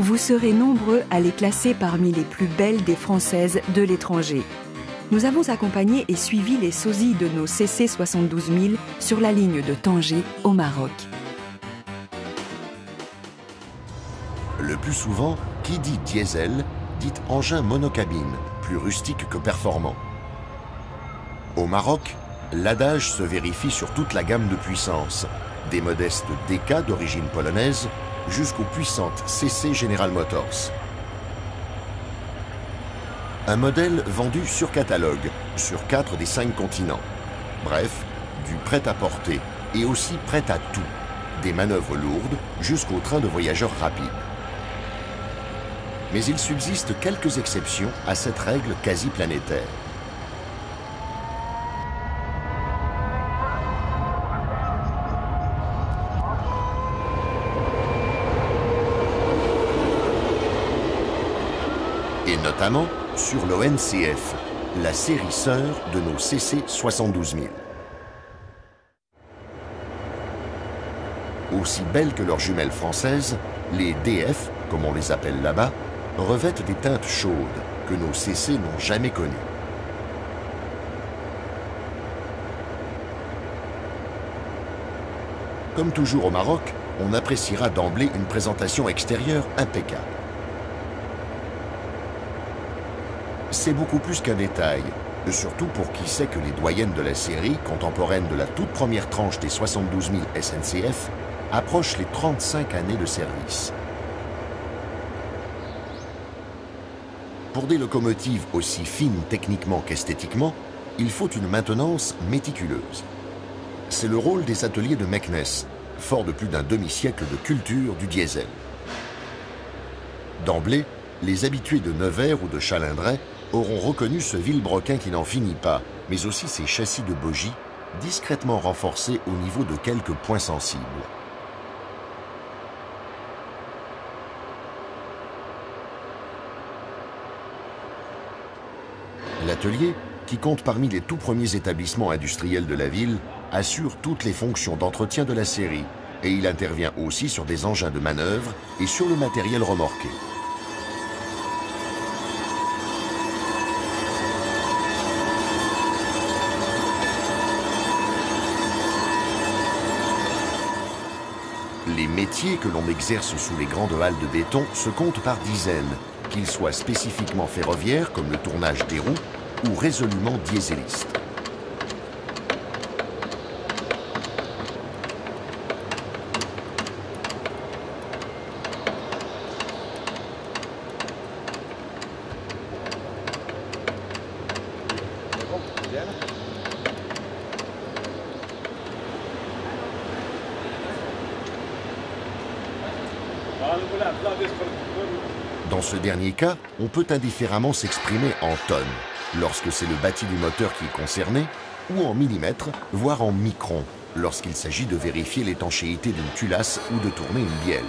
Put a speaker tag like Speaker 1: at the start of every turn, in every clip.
Speaker 1: Vous serez nombreux à les classer parmi les plus belles des Françaises de l'étranger. Nous avons accompagné et suivi les sosies de nos CC 72 000 sur la ligne de Tanger au Maroc.
Speaker 2: Le plus souvent, qui dit diesel, dit engin monocabine, plus rustique que performant. Au Maroc, l'adage se vérifie sur toute la gamme de puissance, des modestes DK d'origine polonaise jusqu'aux puissantes CC General Motors. Un modèle vendu sur catalogue, sur 4 des 5 continents. Bref, du prêt-à-porter et aussi prêt à tout, des manœuvres lourdes jusqu'aux trains de voyageurs rapides. Mais il subsiste quelques exceptions à cette règle quasi planétaire. Et notamment sur l'ONCF, la série sœur de nos CC 72 000. Aussi belles que leurs jumelles françaises, les DF, comme on les appelle là-bas, revêtent des teintes chaudes que nos CC n'ont jamais connues. Comme toujours au Maroc, on appréciera d'emblée une présentation extérieure impeccable. C'est beaucoup plus qu'un détail, surtout pour qui sait que les doyennes de la série, contemporaines de la toute première tranche des 72 000 SNCF, approchent les 35 années de service. Pour des locomotives aussi fines techniquement qu'esthétiquement, il faut une maintenance méticuleuse. C'est le rôle des ateliers de Meknès, fort de plus d'un demi-siècle de culture du diesel. D'emblée, les habitués de Nevers ou de Chalindray auront reconnu ce vilebrequin qui n'en finit pas, mais aussi ses châssis de bogies, discrètement renforcés au niveau de quelques points sensibles. L'atelier, qui compte parmi les tout premiers établissements industriels de la ville, assure toutes les fonctions d'entretien de la série, et il intervient aussi sur des engins de manœuvre et sur le matériel remorqué. Les métiers que l'on exerce sous les grandes halles de béton se comptent par dizaines, qu'ils soient spécifiquement ferroviaires comme le tournage des roues ou résolument dieselistes. Dans ce dernier cas, on peut indifféremment s'exprimer en tonnes, lorsque c'est le bâti du moteur qui est concerné, ou en millimètres, voire en microns, lorsqu'il s'agit de vérifier l'étanchéité d'une culasse ou de tourner une bielle.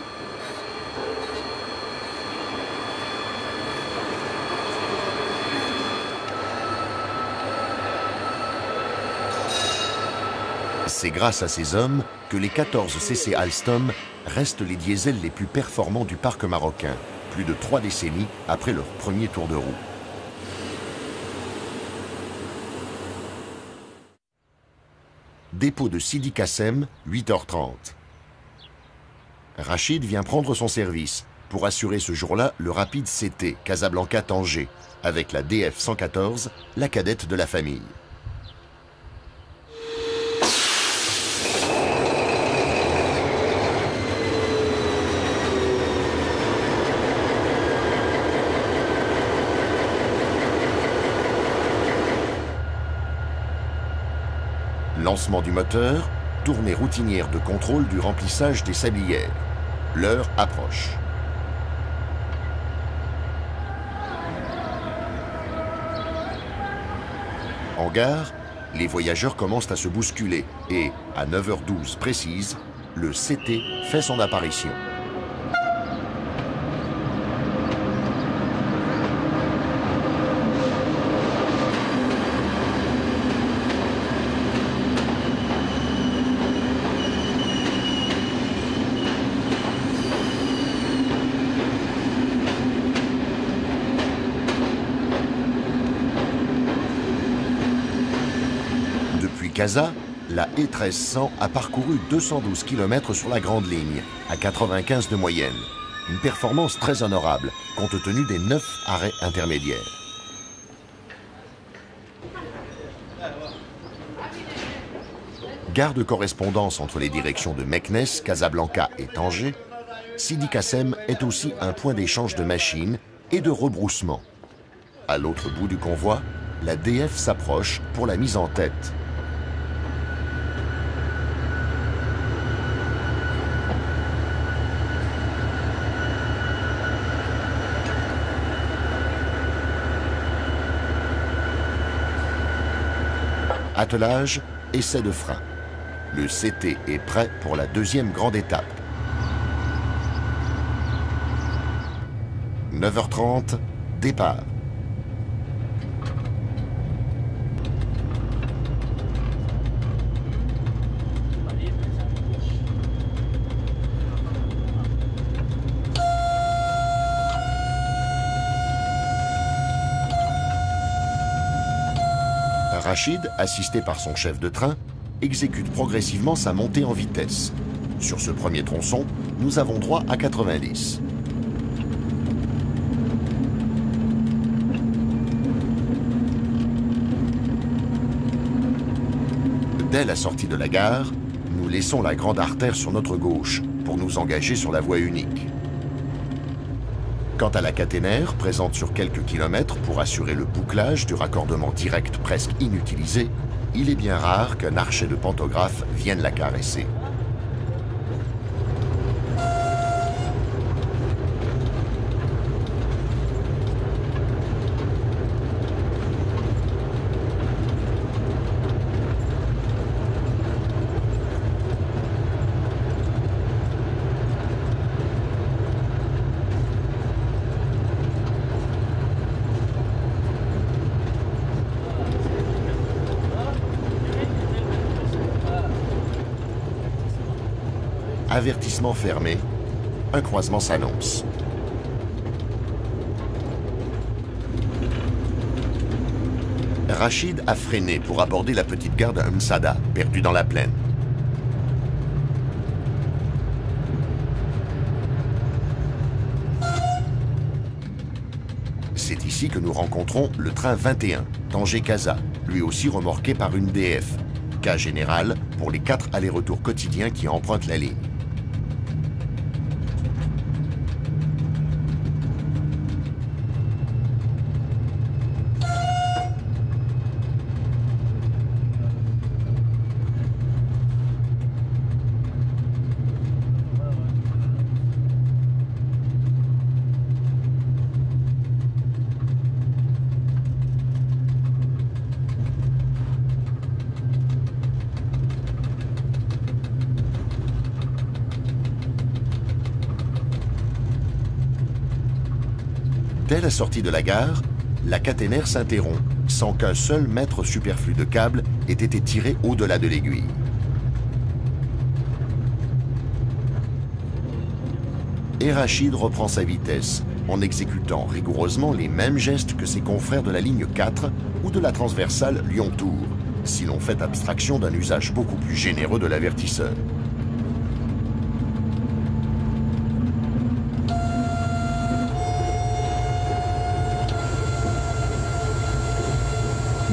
Speaker 2: C'est grâce à ces hommes que les 14 CC Alstom restent les diesels les plus performants du parc marocain, plus de 3 décennies après leur premier tour de roue. Dépôt de Sidi Kassem, 8h30. Rachid vient prendre son service pour assurer ce jour-là le rapide CT Casablanca-Tanger avec la DF 114, la cadette de la famille. Lancement du moteur, tournée routinière de contrôle du remplissage des sablières. L'heure approche. En gare, les voyageurs commencent à se bousculer et, à 9h12 précise, le CT fait son apparition. Casa, la E1300 a parcouru 212 km sur la grande ligne, à 95 de moyenne. Une performance très honorable, compte tenu des 9 arrêts intermédiaires. Gare de correspondance entre les directions de Meknes, Casablanca et Tanger, Sidi Kassem est aussi un point d'échange de machines et de rebroussement. À l'autre bout du convoi, la DF s'approche pour la mise en tête. Attelage, essai de frein. Le CT est prêt pour la deuxième grande étape. 9h30, départ. Rachid, assisté par son chef de train, exécute progressivement sa montée en vitesse. Sur ce premier tronçon, nous avons droit à 90. Dès la sortie de la gare, nous laissons la grande artère sur notre gauche pour nous engager sur la voie unique. Quant à la caténaire, présente sur quelques kilomètres pour assurer le bouclage du raccordement direct presque inutilisé, il est bien rare qu'un archet de pantographe vienne la caresser. Avertissement fermé, un croisement s'annonce. Rachid a freiné pour aborder la petite gare de Msada, perdue dans la plaine. C'est ici que nous rencontrons le train 21, Tanger-Casa, lui aussi remorqué par une DF, cas général pour les 4 allers-retours quotidiens qui empruntent la ligne. Dès la sortie de la gare, la caténaire s'interrompt, sans qu'un seul mètre superflu de câble ait été tiré au-delà de l'aiguille. Et Rachid reprend sa vitesse, en exécutant rigoureusement les mêmes gestes que ses confrères de la ligne 4 ou de la transversale Lyon-Tours, si l'on fait abstraction d'un usage beaucoup plus généreux de l'avertisseur.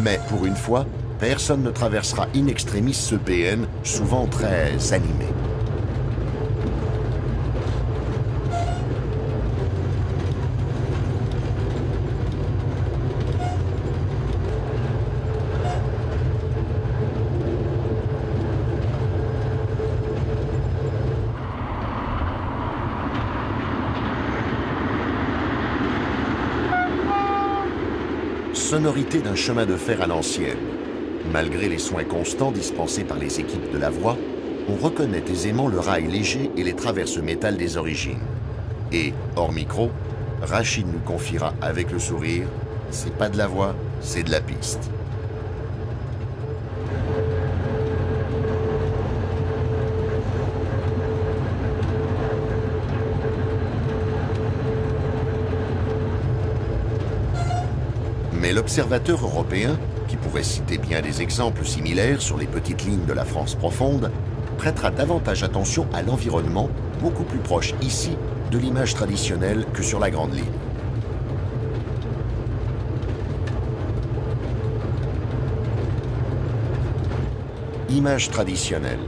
Speaker 2: Mais pour une fois, personne ne traversera in extremis ce PN, souvent très animé. Sonorité d'un chemin de fer à l'ancienne. Malgré les soins constants dispensés par les équipes de la voie, on reconnaît aisément le rail léger et les traverses métal des origines. Et, hors micro, Rachid nous confiera avec le sourire, c'est pas de la voie, c'est de la piste. Mais l'observateur européen qui pourrait citer bien des exemples similaires sur les petites lignes de la France profonde, prêtera davantage attention à l'environnement, beaucoup plus proche ici de l'image traditionnelle que sur la grande ligne. Image traditionnelle.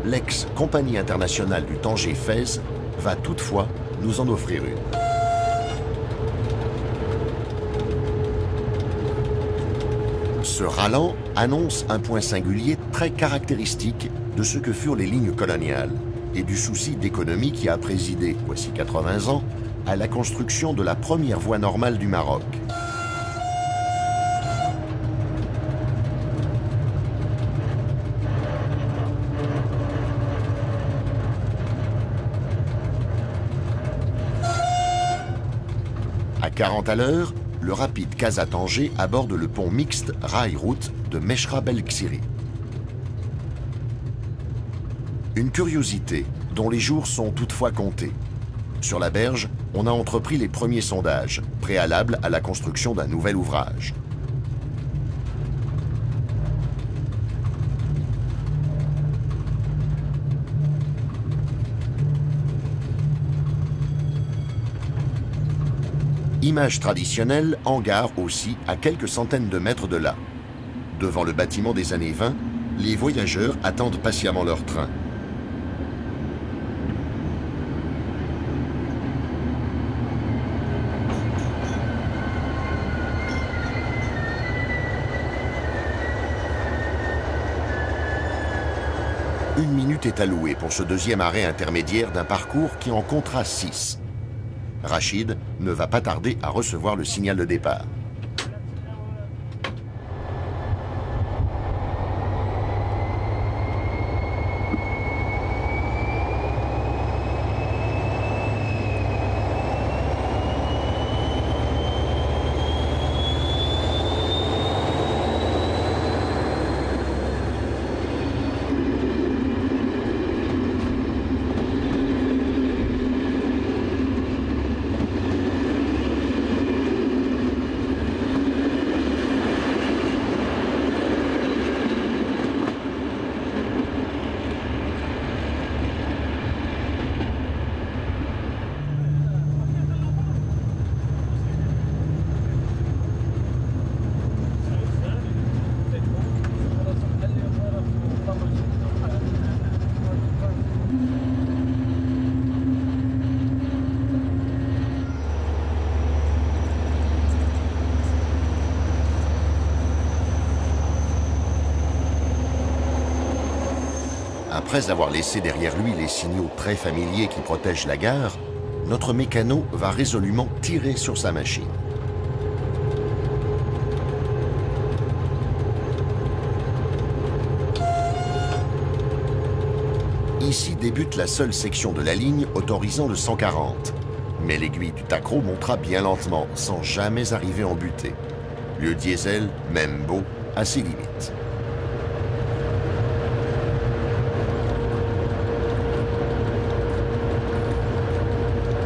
Speaker 2: L'ex-Compagnie internationale du Tanger-Fez va toutefois nous en offrir une. Ce ralent annonce un point singulier très caractéristique de ce que furent les lignes coloniales et du souci d'économie qui a présidé, voici 80 ans, à la construction de la première voie normale du Maroc. À 40 à l'heure, le rapide Casa-Tanger aborde le pont mixte rail-route de Mechra Belksiri. Une curiosité dont les jours sont toutefois comptés. Sur la berge, on a entrepris les premiers sondages, préalables à la construction d'un nouvel ouvrage. Image traditionnelle en gare aussi à quelques centaines de mètres de là. Devant le bâtiment des années 20, les voyageurs attendent patiemment leur train. Une minute est allouée pour ce deuxième arrêt intermédiaire d'un parcours qui en comptera 6. Rachid ne va pas tarder à recevoir le signal de départ. Après avoir laissé derrière lui les signaux très familiers qui protègent la gare, notre mécano va résolument tirer sur sa machine. Ici débute la seule section de la ligne autorisant le 140. Mais l'aiguille du tacro montera bien lentement, sans jamais arriver en butée. Le diesel, même beau, a ses limites.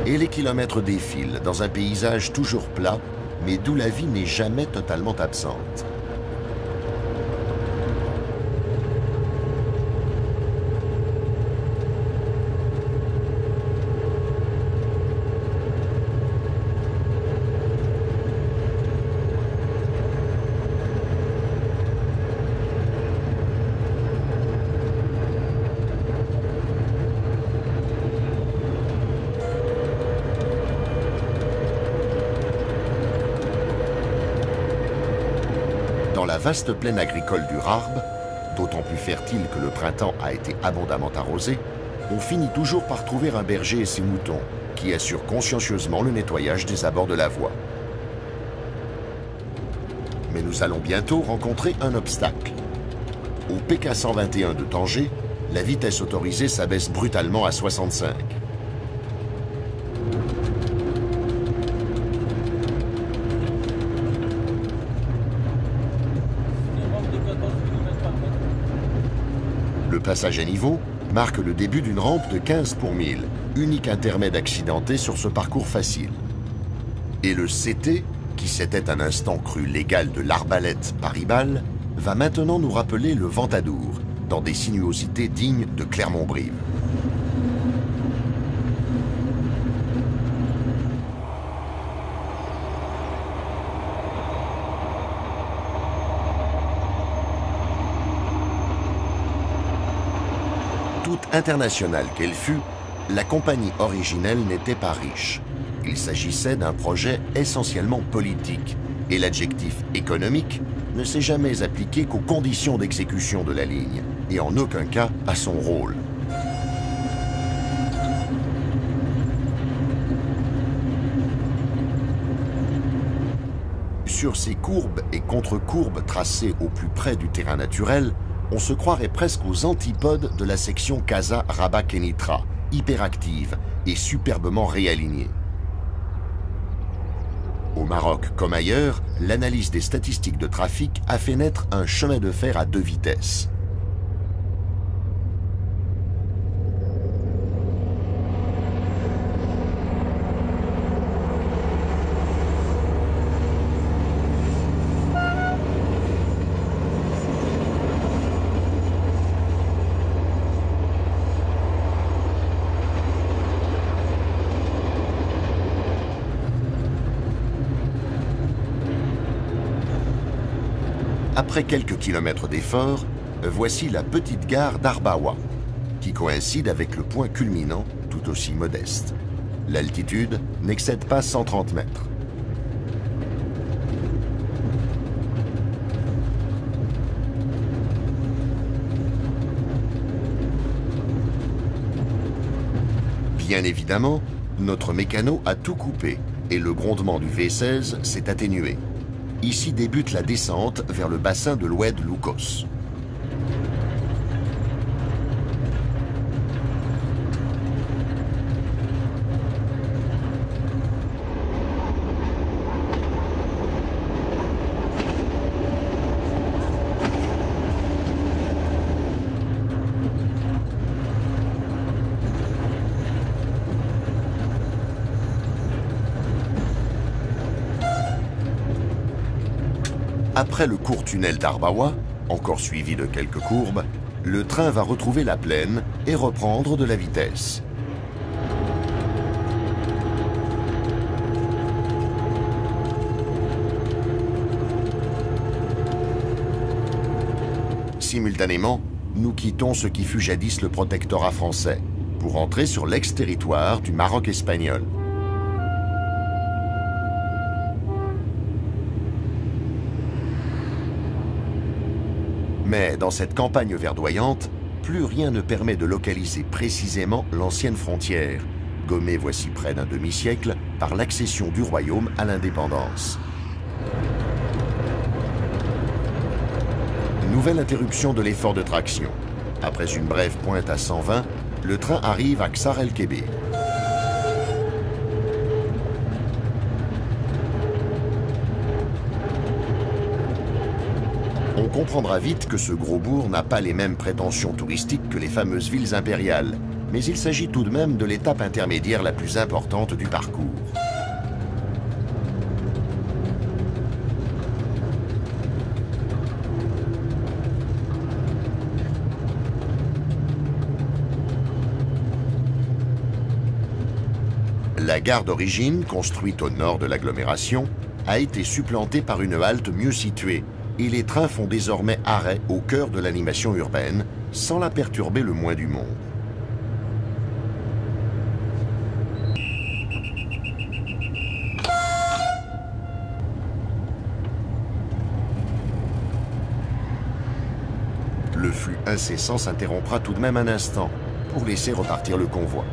Speaker 2: Et les kilomètres défilent dans un paysage toujours plat, mais d'où la vie n'est jamais totalement absente. Dans la vaste plaine agricole du Rarb, d'autant plus fertile que le printemps a été abondamment arrosé, on finit toujours par trouver un berger et ses moutons qui assurent consciencieusement le nettoyage des abords de la voie. Mais nous allons bientôt rencontrer un obstacle. Au PK 121 de Tanger, la vitesse autorisée s'abaisse brutalement à 65. Le passage à niveau marque le début d'une rampe de 15 pour 1000, unique intermède accidenté sur ce parcours facile. Et le CT qui s'était un instant cru l'égal de l'arbalète Paris-Balle, va maintenant nous rappeler le Ventadour, dans des sinuosités dignes de Clermont-Brive. Toute internationale qu'elle fût, la compagnie originelle n'était pas riche. Il s'agissait d'un projet essentiellement politique, et l'adjectif économique ne s'est jamais appliqué qu'aux conditions d'exécution de la ligne, et en aucun cas à son rôle. Sur ces courbes et contre-courbes tracées au plus près du terrain naturel, on se croirait presque aux antipodes de la section Casa-Rabat-Kénitra, hyperactive et superbement réalignée. Au Maroc comme ailleurs, l'analyse des statistiques de trafic a fait naître un chemin de fer à 2 vitesses. Après quelques kilomètres d'effort, voici la petite gare d'Arbawa, qui coïncide avec le point culminant, tout aussi modeste. L'altitude n'excède pas 130 mètres. Bien évidemment, notre mécano a tout coupé et le grondement du V16 s'est atténué. Ici débute la descente vers le bassin de l'Oued Loukos. Après le court tunnel d'Arbawa, encore suivi de quelques courbes, le train va retrouver la plaine et reprendre de la vitesse. Simultanément, nous quittons ce qui fut jadis le protectorat français, pour entrer sur l'ex-territoire du Maroc espagnol. Mais dans cette campagne verdoyante, plus rien ne permet de localiser précisément l'ancienne frontière, gommée voici près d'un demi-siècle par l'accession du royaume à l'indépendance. Nouvelle interruption de l'effort de traction. Après une brève pointe à 120, le train arrive à Ksar el-Kébir. On comprendra vite que ce gros bourg n'a pas les mêmes prétentions touristiques que les fameuses villes impériales, mais il s'agit tout de même de l'étape intermédiaire la plus importante du parcours. La gare d'origine, construite au nord de l'agglomération, a été supplantée par une halte mieux située, et les trains font désormais arrêt au cœur de l'animation urbaine, sans la perturber le moins du monde. Le flux incessant s'interrompra tout de même un instant, pour laisser repartir le convoi.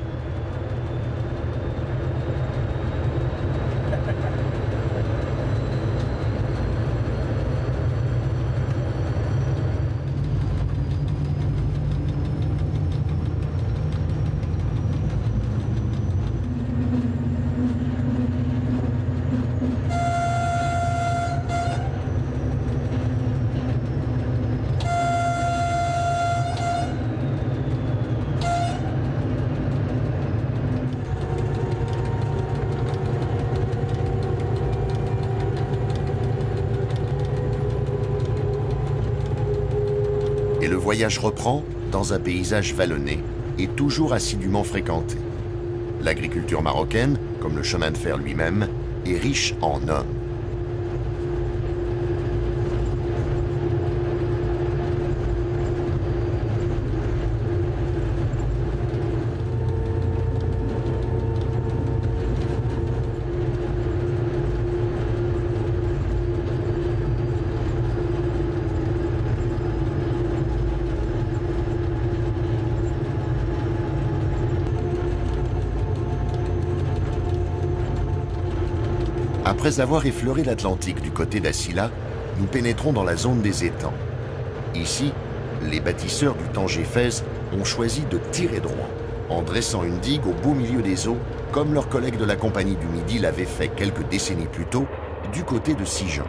Speaker 2: voyage reprend dans un paysage vallonné et toujours assidûment fréquenté. L'agriculture marocaine, comme le chemin de fer lui-même, est riche en hommes. Après avoir effleuré l'Atlantique du côté d'Assila, nous pénétrons dans la zone des étangs. Ici, les bâtisseurs du Tanger-Fez ont choisi de tirer droit, en dressant une digue au beau milieu des eaux, comme leurs collègues de la Compagnie du Midi l'avaient fait quelques décennies plus tôt, du côté de Sijan.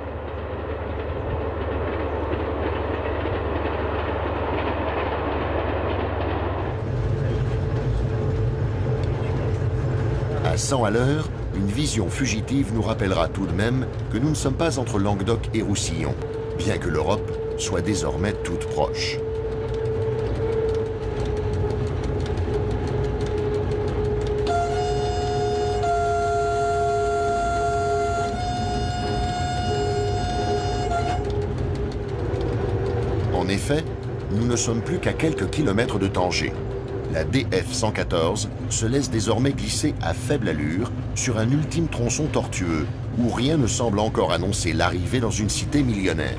Speaker 2: À 100 à l'heure, une vision fugitive nous rappellera tout de même que nous ne sommes pas entre Languedoc et Roussillon, bien que l'Europe soit désormais toute proche. En effet, nous ne sommes plus qu'à quelques kilomètres de Tanger. La DF 114 se laisse désormais glisser à faible allure sur un ultime tronçon tortueux où rien ne semble encore annoncer l'arrivée dans une cité millionnaire.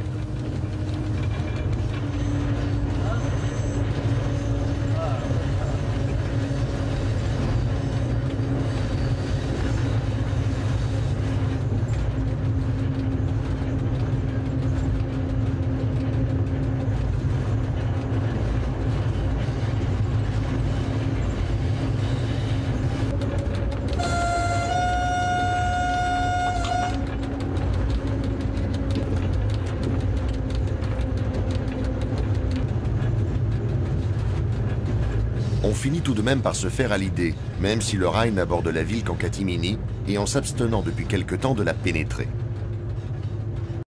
Speaker 2: On finit tout de même par se faire à l'idée, même si le rail n'aborde la ville qu'en catimini et en s'abstenant depuis quelque temps de la pénétrer.